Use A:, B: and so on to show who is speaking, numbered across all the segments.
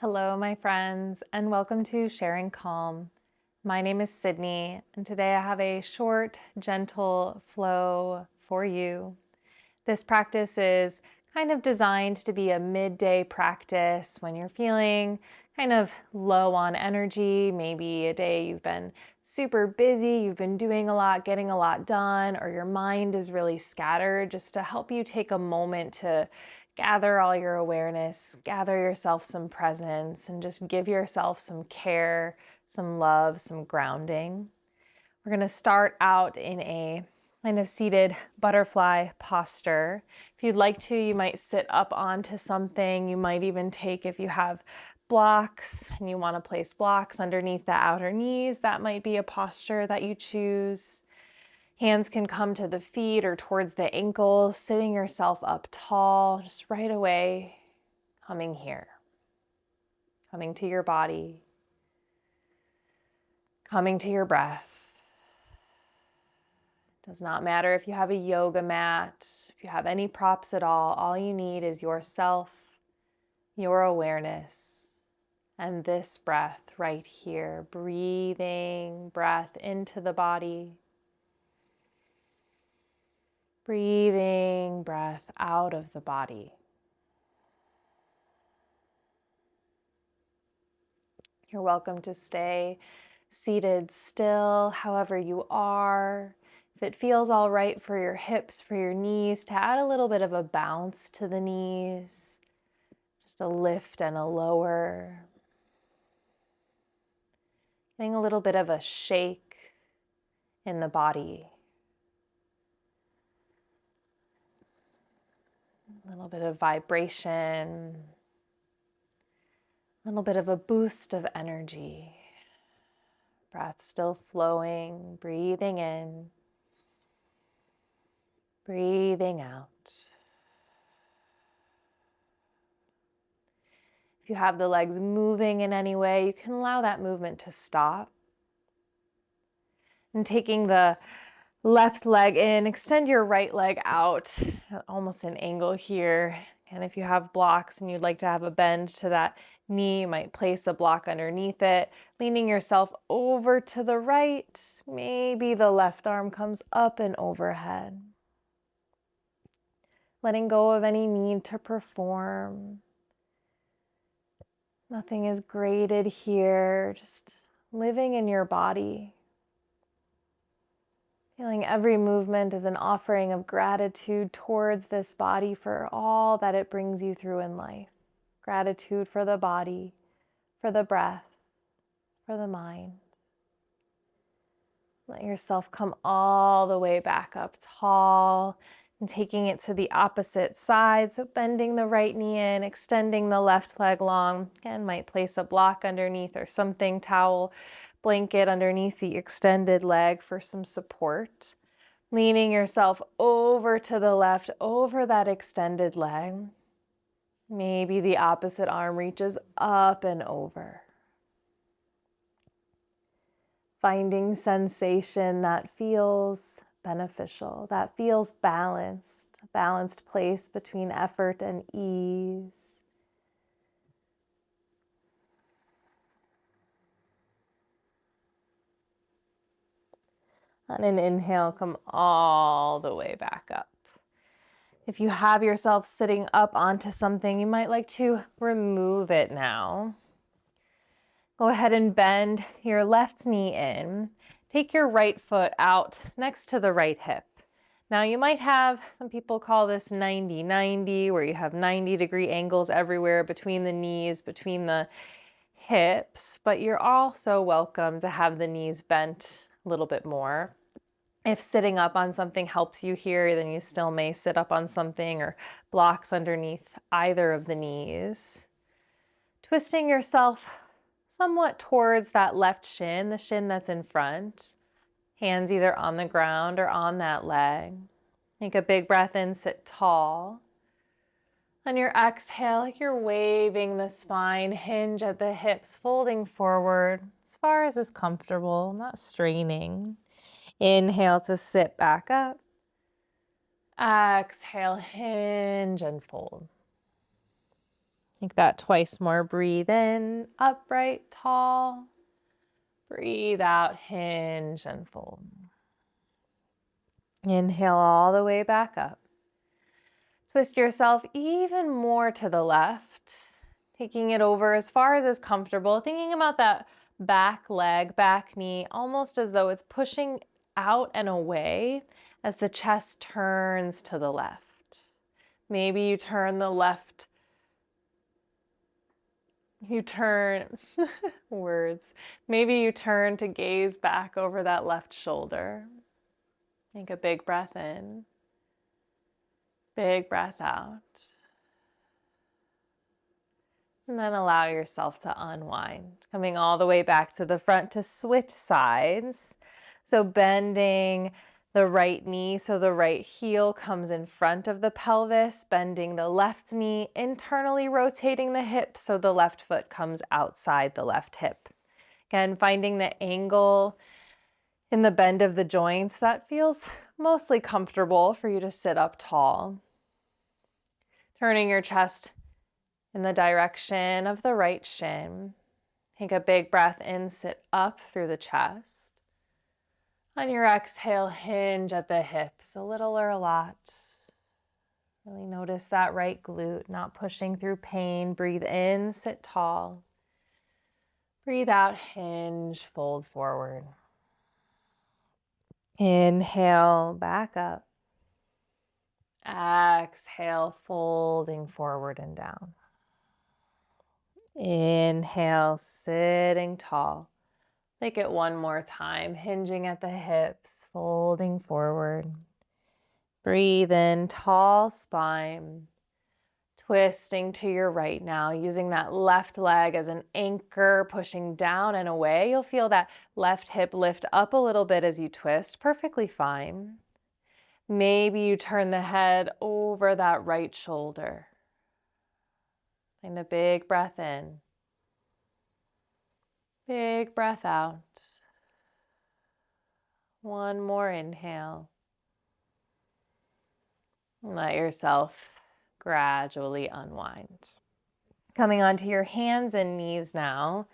A: Hello, my friends, and welcome to Sharing Calm. My name is Sydney, and today I have a short, gentle flow for you. This practice is kind of designed to be a midday practice when you're feeling kind of low on energy. Maybe a day you've been super busy, you've been doing a lot, getting a lot done, or your mind is really scattered, just to help you take a moment to gather all your awareness, gather yourself some presence, and just give yourself some care, some love, some grounding. We're going to start out in a kind of seated butterfly posture. If you'd like to, you might sit up onto something. You might even take, if you have blocks and you want to place blocks underneath the outer knees, that might be a posture that you choose. Hands can come to the feet or towards the ankles, sitting yourself up tall, just right away, coming here, coming to your body, coming to your breath. Does not matter if you have a yoga mat, if you have any props at all you need is yourself, your awareness, and this breath right here, breathing breath into the body. Breathing breath out of the body. You're welcome to stay seated still, however you are. If it feels all right for your hips, for your knees, to add a little bit of a bounce to the knees, just a lift and a lower. Getting a little bit of a shake in the body. A little bit of vibration, a little bit of a boost of energy. Breath still flowing, breathing in, breathing out. If you have the legs moving in any way, you can allow that movement to stop. And taking the left leg in, extend your right leg out, almost an angle here. And if you have blocks and you'd like to have a bend to that knee, you might place a block underneath it, leaning yourself over to the right. Maybe the left arm comes up and overhead. Letting go of any need to perform. Nothing is graded here, just living in your body. Feeling every movement is an offering of gratitude towards this body for all that it brings you through in life. Gratitude for the body, for the breath, for the mind. Let yourself come all the way back up tall and taking it to the opposite side. So bending the right knee in, extending the left leg long. Again, might place a block underneath or something, towel, blanket underneath the extended leg for some support. Leaning yourself over to the left, over that extended leg. Maybe the opposite arm reaches up and over. Finding sensation that feels beneficial, that feels balanced, a balanced place between effort and ease. On an inhale, come all the way back up. If you have yourself sitting up onto something, you might like to remove it now. Go ahead and bend your left knee in. Take your right foot out next to the right hip. Now you might have, some people call this 90-90, where you have 90-degree angles everywhere between the knees, between the hips, but you're also welcome to have the knees bent a little bit more. If sitting up on something helps you here, then you still may sit up on something or blocks underneath either of the knees. Twisting yourself somewhat towards that left shin, the shin that's in front. Hands either on the ground or on that leg. Take a big breath in, sit tall. On your exhale, like you're waving the spine, hinge at the hips, folding forward as far as is comfortable, not straining. Inhale to sit back up. Exhale, hinge and fold. Take that twice more. Breathe in, upright, tall. Breathe out, hinge and fold. Inhale all the way back up. Twist yourself even more to the left, taking it over as far as is comfortable, thinking about that back leg, back knee, almost as though it's pushing out and away as the chest turns to the left. Maybe you turn the left, words. Maybe you turn to gaze back over that left shoulder. Take a big breath in, big breath out. And then allow yourself to unwind, coming all the way back to the front to switch sides. So bending the right knee so the right heel comes in front of the pelvis, bending the left knee, internally rotating the hip so the left foot comes outside the left hip. Again, finding the angle in the bend of the joints that feels mostly comfortable for you to sit up tall. Turning your chest in the direction of the right shin. Take a big breath in, sit up through the chest. On your exhale, hinge at the hips, a little or a lot. Really notice that right glute, not pushing through pain. Breathe in, sit tall. Breathe out, hinge, fold forward. Inhale, back up. Exhale, folding forward and down. Inhale, sitting tall. Take it one more time, hinging at the hips, folding forward. Breathe in, tall spine. Twisting to your right now, using that left leg as an anchor, pushing down and away. You'll feel that left hip lift up a little bit as you twist, perfectly fine. Maybe you turn the head over that right shoulder. And a big breath in. Big breath out. One more inhale. And let yourself gradually unwind. Coming onto your hands and knees now,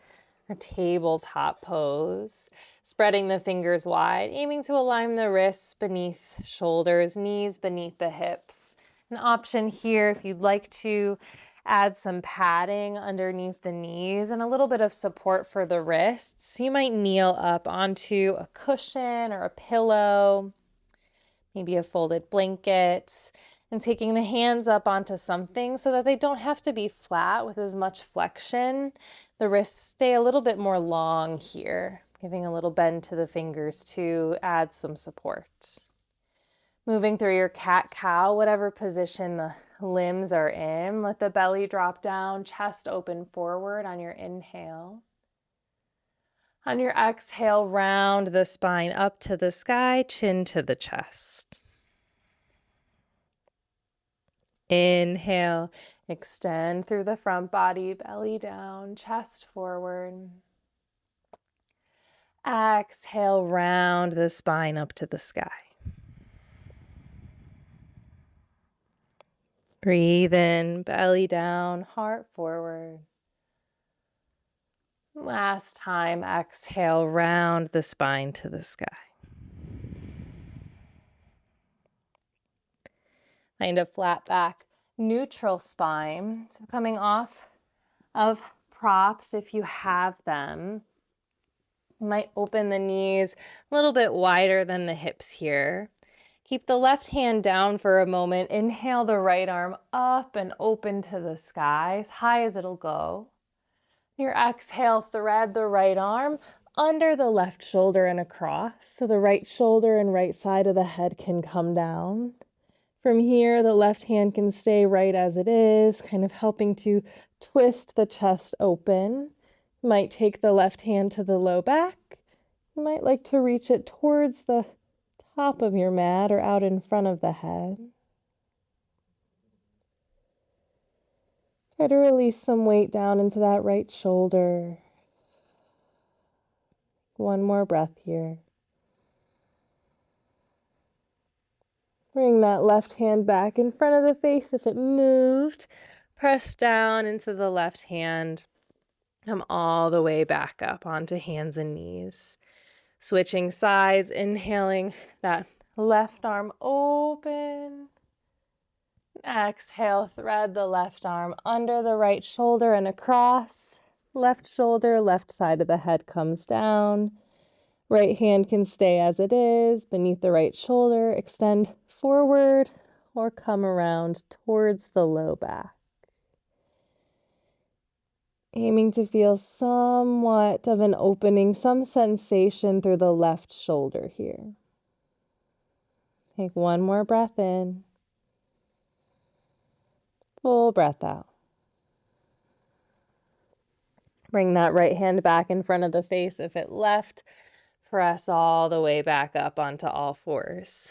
A: our tabletop pose. Spreading the fingers wide, aiming to align the wrists beneath shoulders, knees beneath the hips. An option here, if you'd like to add some padding underneath the knees and a little bit of support for the wrists, you might kneel up onto a cushion or a pillow, maybe a folded blanket, and taking the hands up onto something so that they don't have to be flat with as much flexion. The wrists stay a little bit more long here, giving a little bend to the fingers to add some support. Moving through your cat-cow, whatever position the limbs are in, let the belly drop down, chest open forward on your inhale. On your exhale, round the spine up to the sky, chin to the chest. Inhale, extend through the front body, belly down, chest forward. Exhale, round the spine up to the sky. Breathe in, belly down, heart forward. Last time, exhale, round the spine to the sky. Find a flat back, neutral spine. So coming off of props if you have them. You might open the knees a little bit wider than the hips here. Keep the left hand down for a moment. Inhale the right arm up and open to the sky, as high as it'll go. Your exhale, thread the right arm under the left shoulder and across, so the right shoulder and right side of the head can come down. From here, the left hand can stay right as it is, kind of helping to twist the chest open. You might take the left hand to the low back. You might like to reach it towards the top of your mat or out in front of the head. Try to release some weight down into that right shoulder. One more breath here. Bring that left hand back in front of the face if it moved. Press down into the left hand. Come all the way back up onto hands and knees. Switching sides, inhaling that left arm open. Exhale, thread the left arm under the right shoulder and across. Left shoulder, left side of the head comes down. Right hand can stay as it is beneath the right shoulder. Extend forward or come around towards the low back. Aiming to feel somewhat of an opening, some sensation through the left shoulder here. Take one more breath in. Full breath out. Bring that right hand back in front of the face. If it left, press all the way back up onto all fours.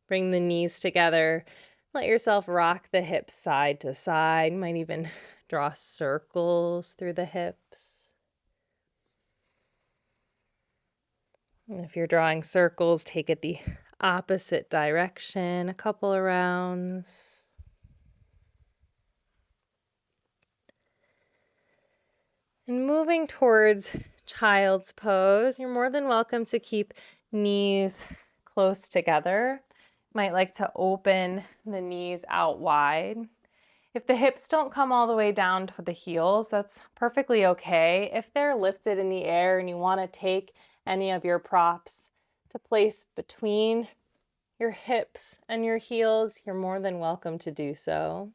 A: Bring the knees together. Let yourself rock the hips side to side. You might even draw circles through the hips. And if you're drawing circles, take it the opposite direction, a couple of rounds. And moving towards child's pose, you're more than welcome to keep knees close together. Might like to open the knees out wide. If the hips don't come all the way down to the heels, that's perfectly okay. If they're lifted in the air and you want to take any of your props to place between your hips and your heels, you're more than welcome to do so.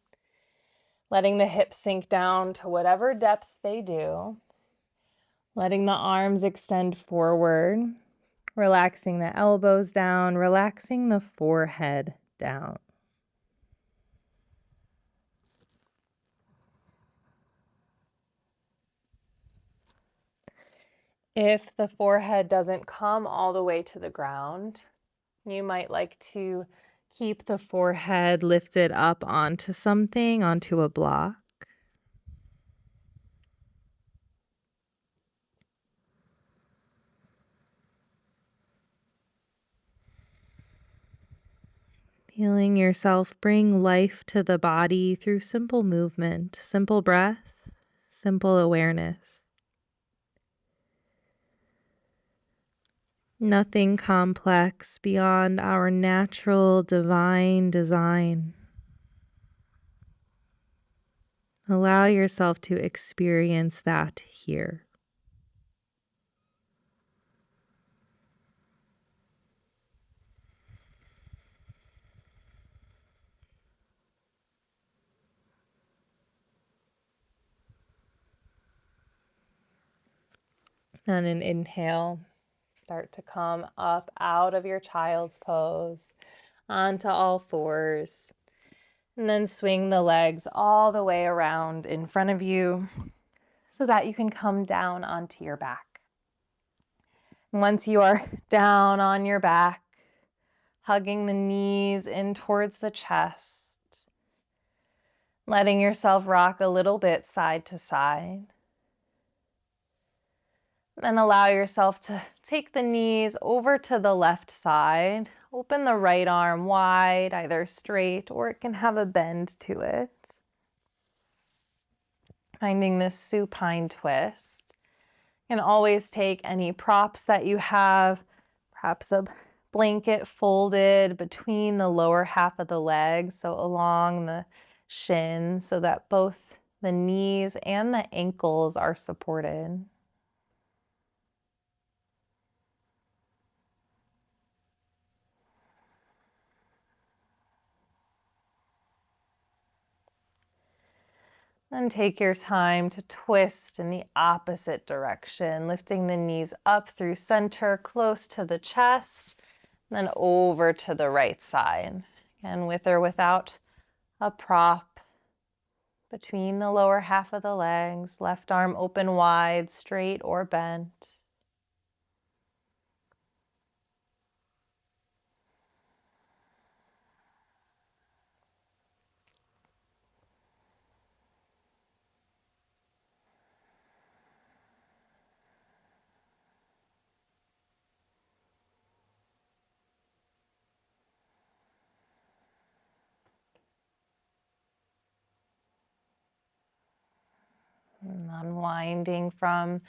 A: Letting the hips sink down to whatever depth they do. Letting the arms extend forward. Relaxing the elbows down. Relaxing the forehead down. If the forehead doesn't come all the way to the ground, you might like to keep the forehead lifted up onto something, onto a block. Feeling yourself bring life to the body through simple movement, simple breath, simple awareness. Nothing complex beyond our natural divine design. Allow yourself to experience that here. On an inhale, start to come up out of your child's pose onto all fours. And then swing the legs all the way around in front of you so that you can come down onto your back. And once you are down on your back, hugging the knees in towards the chest, letting yourself rock a little bit side to side. And allow yourself to take the knees over to the left side. Open the right arm wide, either straight or it can have a bend to it. Finding this supine twist. You can always take any props that you have, perhaps a blanket folded between the lower half of the legs, so along the shins, so that both the knees and the ankles are supported. Then take your time to twist in the opposite direction, lifting the knees up through center, close to the chest, then over to the right side. Again, with or without a prop between the lower half of the legs, left arm open wide, straight or bent. And unwinding from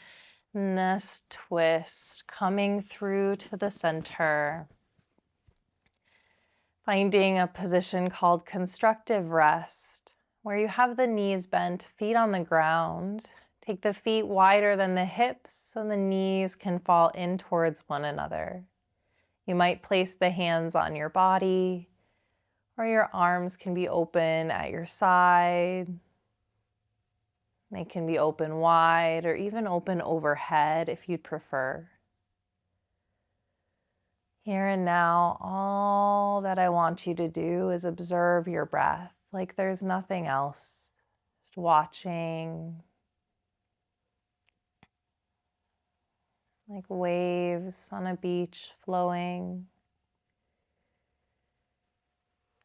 A: this twist, coming through to the center. Finding a position called constructive rest, where you have the knees bent, feet on the ground. Take the feet wider than the hips so the knees can fall in towards one another. You might place the hands on your body, or your arms can be open at your side. They can be open wide or even open overhead if you'd prefer. Here and now, all that I want you to do is observe your breath like there's nothing else. Just watching, like waves on a beach flowing,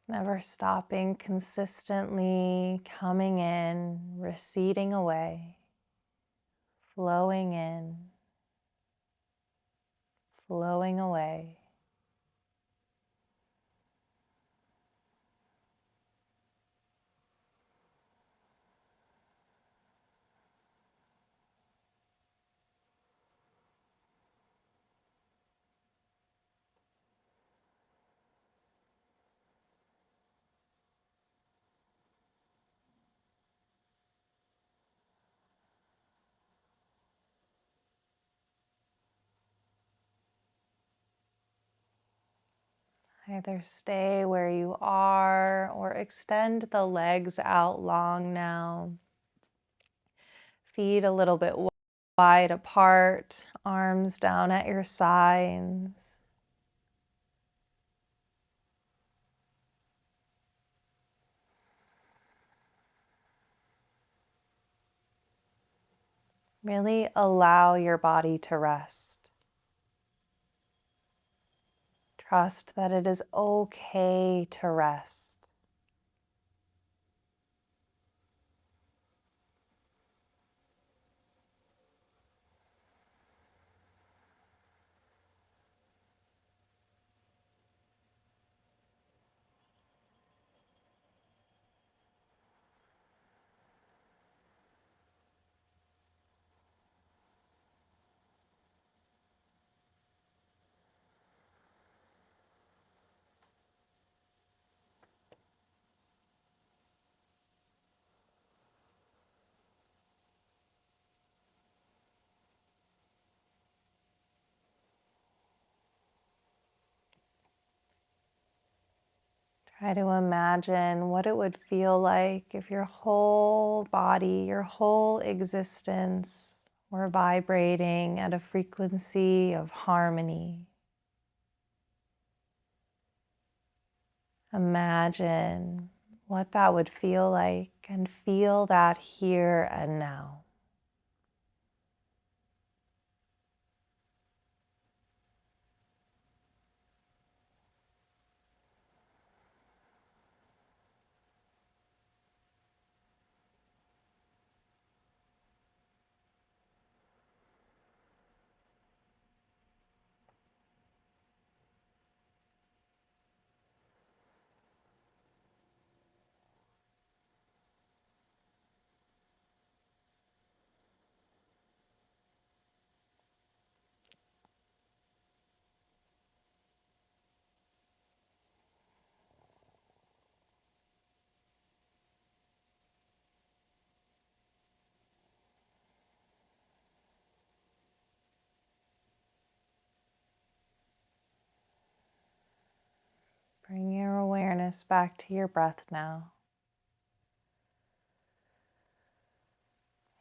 A: never stopping, consistently coming in, receding away, flowing in, flowing away. Either stay where you are or extend the legs out long now. Feet a little bit wide apart, arms down at your sides. Really allow your body to rest. Trust that it is okay to rest. Try to imagine what it would feel like if your whole body, your whole existence were vibrating at a frequency of harmony. Imagine what that would feel like and feel that here and now. Bring your awareness back to your breath now.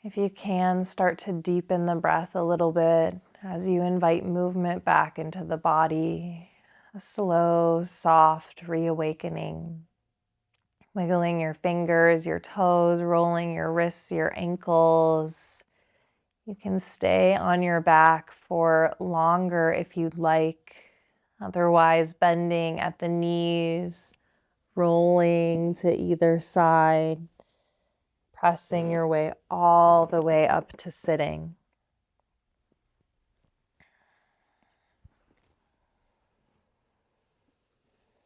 A: If you can, start to deepen the breath a little bit as you invite movement back into the body, a slow, soft reawakening. Wiggling your fingers, your toes, rolling your wrists, your ankles. You can stay on your back for longer if you'd like. Otherwise, bending at the knees, rolling to either side, pressing your way all the way up to sitting.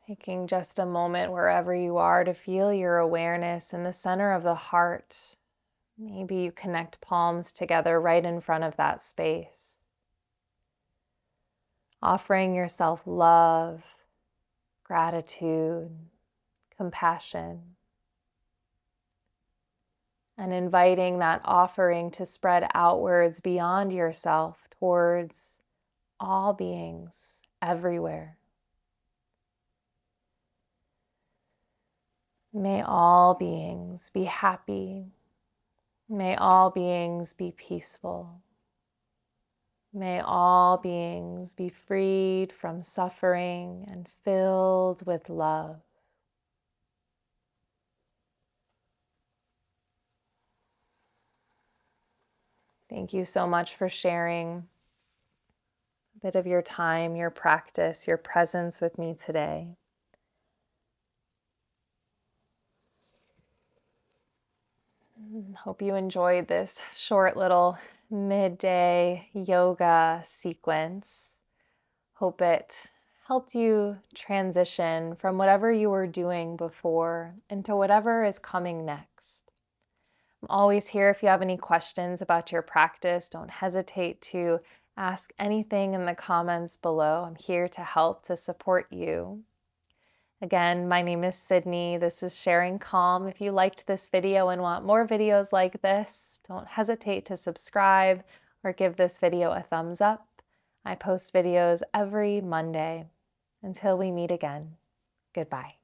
A: Taking just a moment wherever you are to feel your awareness in the center of the heart, Maybe you connect palms together right in front of that space, offering yourself love, gratitude, compassion, and inviting that offering to spread outwards beyond yourself towards all beings everywhere. May all beings be happy. May all beings be peaceful. May all beings be freed from suffering and filled with love. Thank you so much for sharing a bit of your time, your practice, your presence with me today. Hope you enjoyed this short little midday yoga sequence. Hope it helped you transition from whatever you were doing before into whatever is coming next. I'm always here if you have any questions about your practice. Don't hesitate to ask anything in the comments below. I'm here to help, to support you. Again, my name is Sydney. This is Sharing Calm. If you liked this video and want more videos like this, don't hesitate to subscribe or give this video a thumbs up. I post videos every Monday. Until we meet again, goodbye.